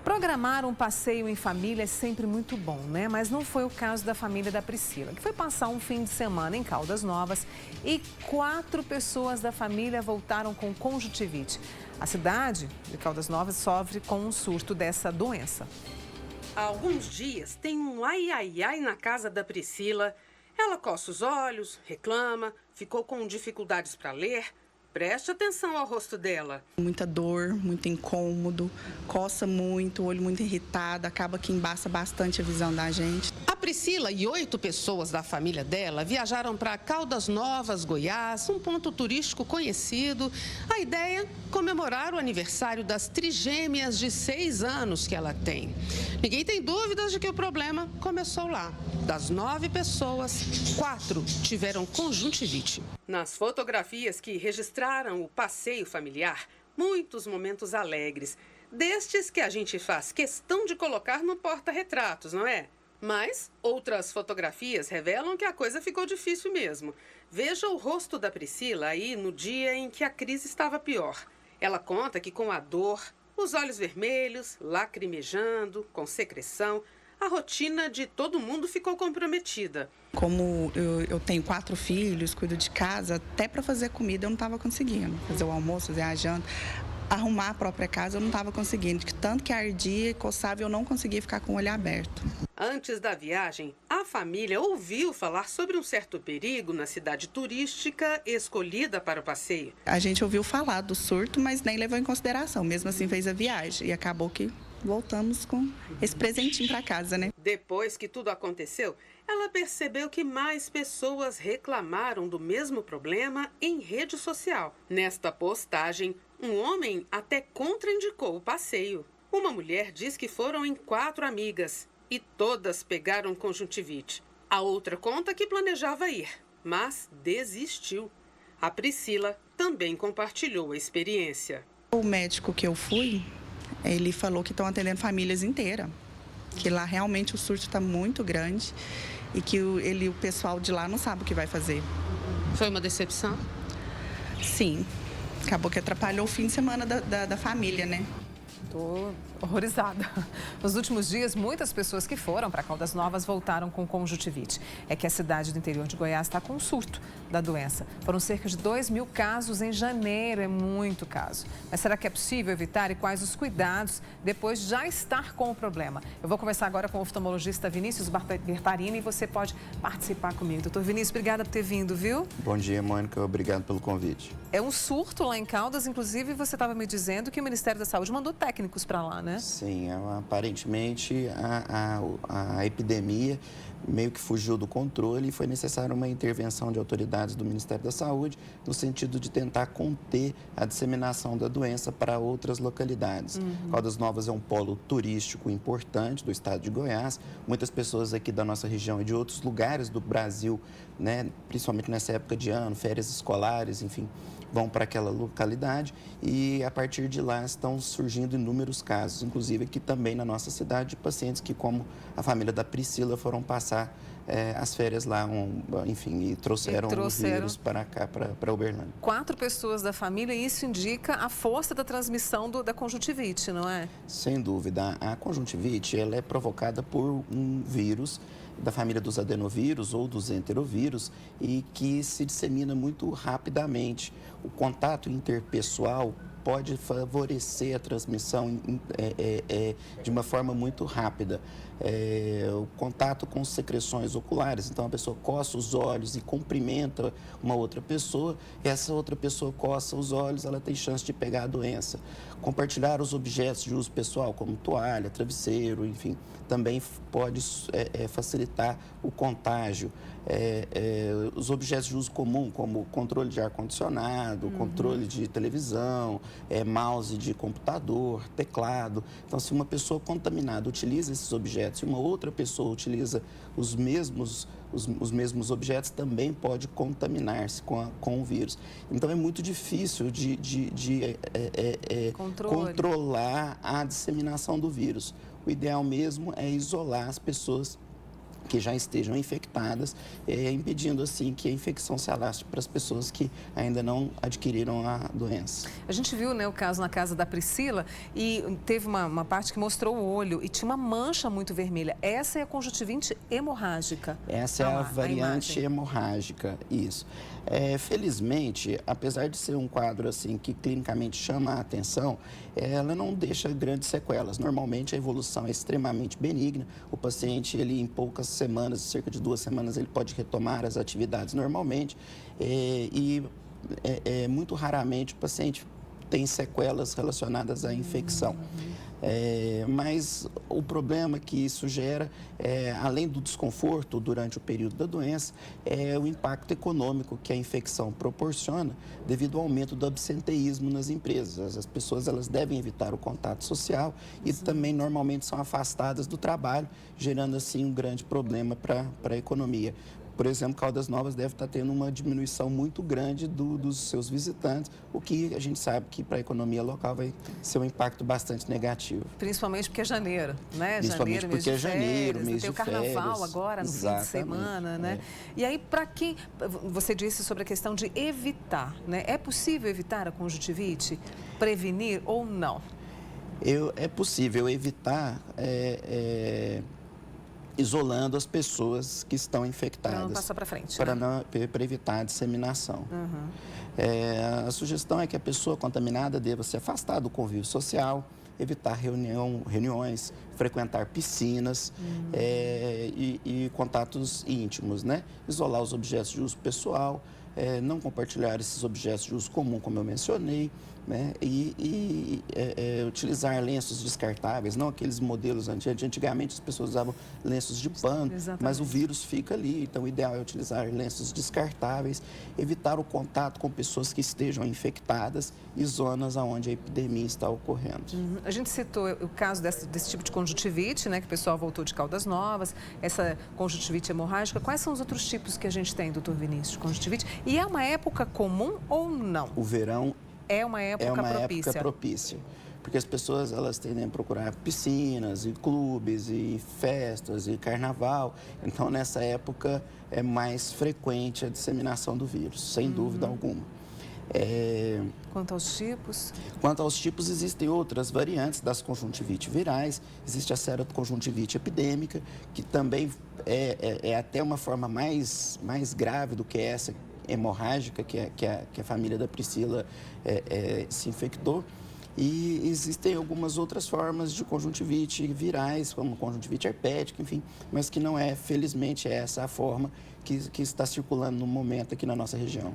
Programar um passeio em família é sempre muito bom, né? Mas não foi o caso da família da Priscila, que foi passar um fim de semana em Caldas Novas e 4 pessoas da família voltaram com conjuntivite. A cidade de Caldas Novas sofre com um surto dessa doença. Há alguns dias tem um ai-ai-ai na casa da Priscila. Ela coça os olhos, reclama, ficou com dificuldades para ler. Preste atenção ao rosto dela. Muita dor, muito incômodo, coça muito, olho muito irritado, acaba que embaça bastante a visão da gente. A Priscila e 8 pessoas da família dela viajaram para Caldas Novas, Goiás, um ponto turístico conhecido. A ideia é comemorar o aniversário das trigêmeas de 6 anos que ela tem. Ninguém tem dúvidas de que o problema começou lá. Das 9 pessoas, 4 tiveram conjuntivite. Nas fotografias que registraram o passeio familiar, muitos momentos alegres, destes que a gente faz questão de colocar no porta-retratos, não é? Mas outras fotografias revelam que a coisa ficou difícil mesmo. Veja o rosto da Priscila aí no dia em que a crise estava pior. Ela conta que com a dor, os olhos vermelhos, lacrimejando, com secreção, a rotina de todo mundo ficou comprometida. Como eu tenho 4 filhos, cuido de casa, até para fazer comida eu não estava conseguindo. Fazer o almoço, fazer a janta, arrumar a própria casa eu não estava conseguindo. Tanto que ardia e coçava eu não conseguia ficar com o olho aberto. Antes da viagem, a família ouviu falar sobre um certo perigo na cidade turística escolhida para o passeio. A gente ouviu falar do surto, mas nem levou em consideração. Mesmo assim fez a viagem e acabou que voltamos com esse presentinho para casa, né? Depois que tudo aconteceu, ela percebeu que mais pessoas reclamaram do mesmo problema em rede social. Nesta postagem, um homem até contraindicou o passeio. Uma mulher diz que foram em 4 amigas e todas pegaram conjuntivite. A outra conta que planejava ir, mas desistiu. A Priscila também compartilhou a experiência. O médico que eu fui, ele falou que estão atendendo famílias inteiras, que lá realmente o surto está muito grande e que o pessoal de lá não sabe o que vai fazer. Foi uma decepção? Sim, acabou que atrapalhou o fim de semana da família, né? Estou horrorizada. Nos últimos dias, muitas pessoas que foram para Caldas Novas voltaram com conjuntivite. É que a cidade do interior de Goiás está com um surto da doença. Foram cerca de 2.000 casos em janeiro, é muito caso. Mas será que é possível evitar e quais os cuidados depois de já estar com o problema? Eu vou conversar agora com o oftalmologista Vinícius Bertarini e você pode participar comigo. Doutor Vinícius, obrigada por ter vindo, viu? Bom dia, Mônica. Obrigado pelo convite. É um surto lá em Caldas, inclusive você estava me dizendo que o Ministério da Saúde mandou técnicos para lá, né? Sim, aparentemente a epidemia meio que fugiu do controle e foi necessária uma intervenção de autoridades do Ministério da Saúde no sentido de tentar conter a disseminação da doença para outras localidades. Caldas Novas é um polo turístico importante do estado de Goiás. Muitas pessoas aqui da nossa região e de outros lugares do Brasil, né, principalmente nessa época de ano, férias escolares, enfim, vão para aquela localidade e a partir de lá estão surgindo inúmeros casos, inclusive aqui também na nossa cidade, de pacientes que, como a família da Priscila, foram passar as férias lá, enfim, e trouxeram o vírus para cá, para Uberlândia. 4 pessoas da família e isso indica a força da transmissão da conjuntivite, não é? Sem dúvida. A conjuntivite ela é provocada por um vírus da família dos adenovírus ou dos enterovírus e que se dissemina muito rapidamente. O contato interpessoal pode favorecer a transmissão de uma forma muito rápida. O contato com secreções oculares, então a pessoa coça os olhos e cumprimenta uma outra pessoa, essa outra pessoa coça os olhos, ela tem chance de pegar a doença. Compartilhar os objetos de uso pessoal, como toalha, travesseiro, enfim, também pode facilitar o contágio. Os objetos de uso comum, como controle de ar-condicionado, controle de televisão, mouse de computador, teclado. Então, se uma pessoa contaminada utiliza esses objetos e uma outra pessoa utiliza os mesmos objetos, também pode contaminar-se com o vírus. Então, é muito difícil de controlar a disseminação do vírus. O ideal mesmo é isolar as pessoas que já estejam infectadas, impedindo assim que a infecção se alastre para as pessoas que ainda não adquiriram a doença. A gente viu, né, o caso na casa da Priscila e teve uma parte que mostrou o olho e tinha uma mancha muito vermelha. Essa é a conjuntivite hemorrágica. Essa é a variante hemorrágica, isso. Felizmente, apesar de ser um quadro assim que clinicamente chama a atenção, ela não deixa grandes sequelas. Normalmente a evolução é extremamente benigna. O paciente, ele em poucas semanas, cerca de 2 semanas, ele pode retomar as atividades normalmente muito raramente o paciente tem sequelas relacionadas à infecção. Mas o problema que isso gera, além do desconforto durante o período da doença, é o impacto econômico que a infecção proporciona devido ao aumento do absenteísmo nas empresas. As pessoas elas devem evitar o contato social e também normalmente são afastadas do trabalho, gerando assim um grande problema para a economia. Por exemplo, Caldas Novas deve estar tendo uma diminuição muito grande dos seus visitantes, o que a gente sabe que para a economia local vai ser um impacto bastante negativo. Principalmente porque é janeiro, né? Principalmente porque é janeiro, mês de férias. Tem o carnaval agora, no fim de semana, né? E aí, para quem... Você disse sobre a questão de evitar, né? É possível evitar a conjuntivite? Prevenir ou não? É possível evitar... isolando as pessoas que estão infectadas. Para não passar para frente. Para evitar a disseminação. A sugestão é que a pessoa contaminada deva se afastar do convívio social, evitar reuniões, frequentar piscinas e contatos íntimos, né? Isolar os objetos de uso pessoal, não compartilhar esses objetos de uso comum, como eu mencionei, né? Utilizar lenços descartáveis, não aqueles modelos antigamente as pessoas usavam lenços de pano, mas o vírus fica ali, então o ideal é utilizar lenços descartáveis, evitar o contato com pessoas que estejam infectadas e zonas onde a epidemia está ocorrendo. A gente citou o caso desse tipo de conjuntivite, né, que o pessoal voltou de Caldas Novas, essa conjuntivite hemorrágica. Quais são os outros tipos que a gente tem, doutor Vinícius, de conjuntivite? E é uma época comum ou não? O verão é uma época propícia, porque as pessoas elas tendem a procurar piscinas e clubes e festas e carnaval. Então, nessa época é mais frequente a disseminação do vírus, sem dúvida alguma. Quanto aos tipos? Quanto aos tipos, existem outras variantes das conjuntivites virais. Existe a seroconjuntivite epidêmica, que também é até uma forma mais grave do que essa hemorrágica, que a família da Priscila se infectou. E existem algumas outras formas de conjuntivite virais, como conjuntivite herpética, enfim, mas que não felizmente, essa a forma que está circulando no momento aqui na nossa região.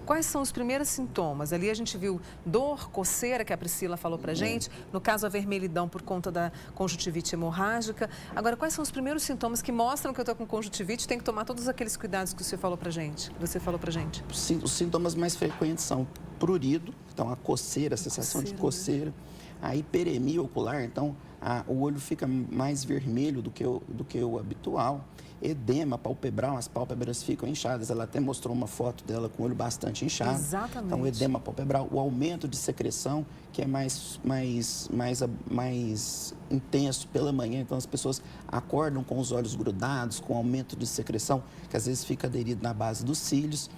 Quais são os primeiros sintomas? Ali a gente viu dor, coceira, que a Priscila falou pra gente, no caso a vermelhidão por conta da conjuntivite hemorrágica. Agora, quais são os primeiros sintomas que mostram que eu estou com conjuntivite? Tem que tomar todos aqueles cuidados que você falou pra gente. Os sintomas mais frequentes são prurido, então a coceira, a sensação de coceira, a hiperemia ocular, então o olho fica mais vermelho do que o habitual, edema palpebral, as pálpebras ficam inchadas. Ela até mostrou uma foto dela com o olho bastante inchado. Exatamente. Então, o edema palpebral, o aumento de secreção, que é mais intenso pela manhã. Então, as pessoas acordam com os olhos grudados, com aumento de secreção, que às vezes fica aderido na base dos cílios.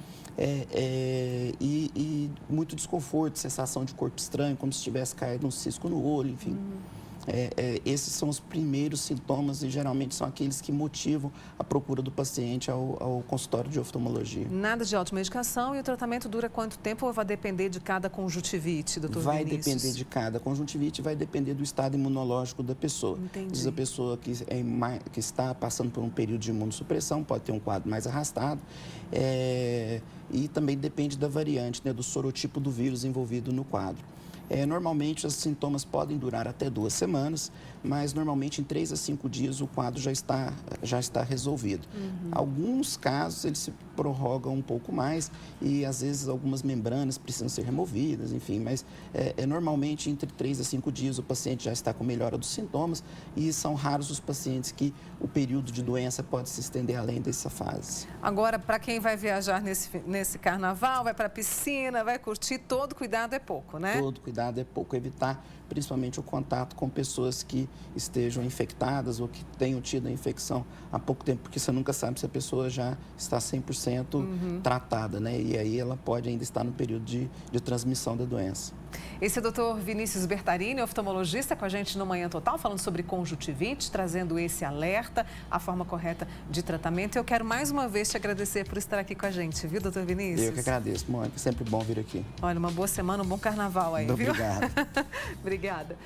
E muito desconforto, sensação de corpo estranho, como se tivesse caído um cisco no olho, enfim. Esses são os primeiros sintomas e geralmente são aqueles que motivam a procura do paciente ao consultório de oftalmologia. Nada de automedicação. E o tratamento dura quanto tempo ou vai depender de cada conjuntivite, doutor Vinícius? Vai depender de cada conjuntivite, vai depender do estado imunológico da pessoa. Entendi. Diz a pessoa que está passando por um período de imunossupressão, pode ter um quadro mais arrastado. E também depende da variante, né, do sorotipo do vírus envolvido no quadro. Normalmente, os sintomas podem durar até 2 semanas, mas normalmente em 3 a 5 dias o quadro já está resolvido. Alguns casos, eles se prorrogam um pouco mais e, às vezes, algumas membranas precisam ser removidas, enfim, mas normalmente entre 3 a 5 dias o paciente já está com melhora dos sintomas e são raros os pacientes que o período de doença pode se estender além dessa fase. Agora, para quem vai viajar nesse carnaval, vai para a piscina, vai curtir, todo cuidado é pouco, né? Todo cuidado é pouco. Evitar principalmente o contato com pessoas que estejam infectadas ou que tenham tido a infecção há pouco tempo, porque você nunca sabe se a pessoa já está 100% tratada, né? E aí ela pode ainda estar no período de transmissão da doença. Esse é o Dr. Vinícius Bertarini, oftalmologista, com a gente no Manhã Total, falando sobre conjuntivite, trazendo esse alerta, a forma correta de tratamento. Eu quero mais uma vez te agradecer por estar aqui com a gente, viu, doutor Vinícius? Eu que agradeço, Mônica. Sempre bom vir aqui. Olha, uma boa semana, um bom carnaval aí, viu? Obrigado. Obrigada.